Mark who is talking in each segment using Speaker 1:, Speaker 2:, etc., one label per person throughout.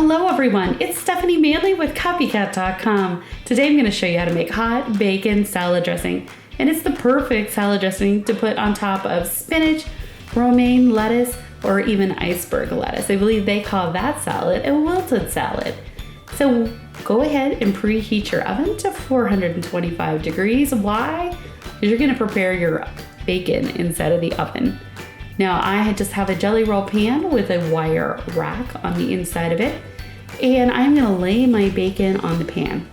Speaker 1: Hello everyone, it's Stephanie Manley with Copycat.com. Today I'm going to show you how to make hot bacon salad dressing. And it's the perfect salad dressing to put on top of spinach, romaine lettuce, or even iceberg lettuce. I believe they call that salad a wilted salad. So go ahead and preheat your oven to 425 degrees. Why? Because you're going to prepare your bacon inside of the oven. Now I just have a jelly roll pan with a wire rack on the inside of it, and I'm gonna lay my bacon on the pan.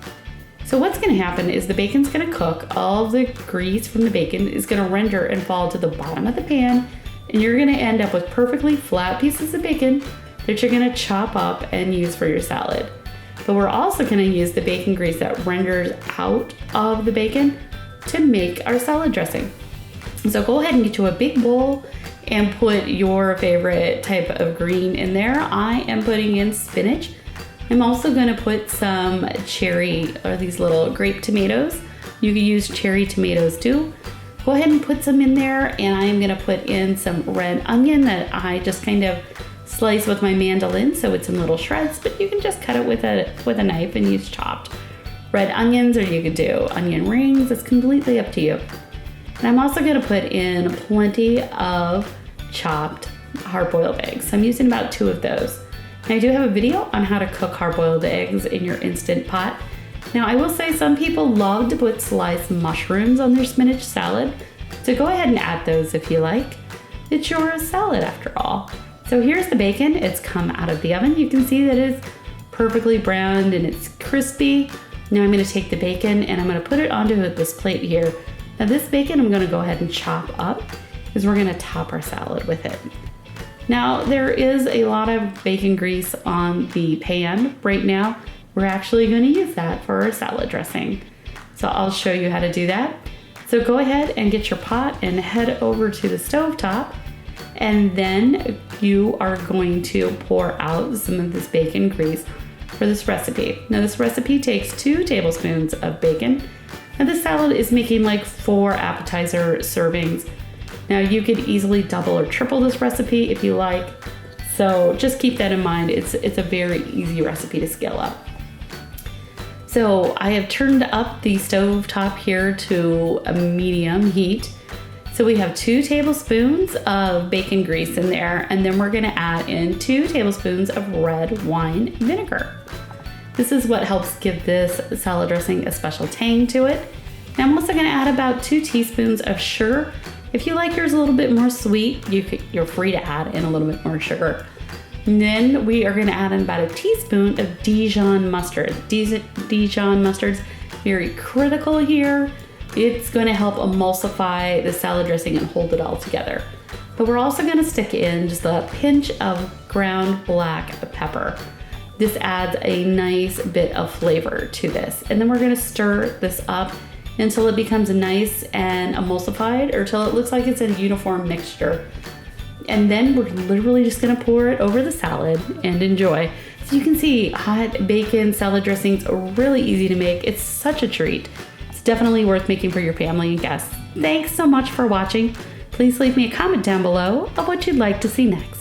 Speaker 1: So what's gonna happen is the bacon's gonna cook, all the grease from the bacon is gonna render and fall to the bottom of the pan, and you're gonna end up with perfectly flat pieces of bacon that you're gonna chop up and use for your salad. But we're also gonna use the bacon grease that renders out of the bacon to make our salad dressing. So go ahead and get you a big bowl and put your favorite type of green in there. I am putting in spinach. I'm also gonna put some cherry, or these little grape tomatoes. You can use cherry tomatoes too. Go ahead and put some in there, and I am gonna put in some red onion that I just kind of slice with my mandolin, so it's in little shreds, but you can just cut it with a knife and use chopped red onions, or you could do onion rings. It's completely up to you. And I'm also gonna put in plenty of chopped hard-boiled eggs. So I'm using about 2 of those. And I do have a video on how to cook hard-boiled eggs in your Instant Pot. Now I will say some people love to put sliced mushrooms on their spinach salad. So go ahead and add those if you like. It's your salad after all. So here's the bacon. It's come out of the oven. You can see that it's perfectly browned and it's crispy. Now I'm gonna take the bacon and I'm gonna put it onto this plate here. Now this bacon I'm gonna go ahead and chop up because we're gonna top our salad with it. Now there is a lot of bacon grease on the pan right now. We're actually gonna use that for our salad dressing. So I'll show you how to do that. So go ahead and get your pot and head over to the stove top, and then you are going to pour out some of this bacon grease for this recipe. Now this recipe takes 2 tablespoons of bacon. And this salad is making like 4 appetizer servings. Now you could easily double or triple this recipe if you like. So just keep that in mind. It's a very easy recipe to scale up. So I have turned up the stove top here to a medium heat. So we have 2 tablespoons of bacon grease in there, and then we're gonna add in 2 tablespoons of red wine vinegar. This is what helps give this salad dressing a special tang to it. And I'm also gonna add about 2 teaspoons of sugar. If you like yours a little bit more sweet, you're free to add in a little bit more sugar. And then we are gonna add in about a teaspoon of Dijon mustard. Dijon mustard's very critical here. It's gonna help emulsify the salad dressing and hold it all together. But we're also gonna stick in just a pinch of ground black pepper. This adds a nice bit of flavor to this. And then we're gonna stir this up until it becomes nice and emulsified, or till it looks like it's a uniform mixture. And then we're literally just gonna pour it over the salad and enjoy. So you can see hot bacon salad dressings are really easy to make. It's such a treat. It's definitely worth making for your family and guests. Thanks so much for watching. Please leave me a comment down below of what you'd like to see next.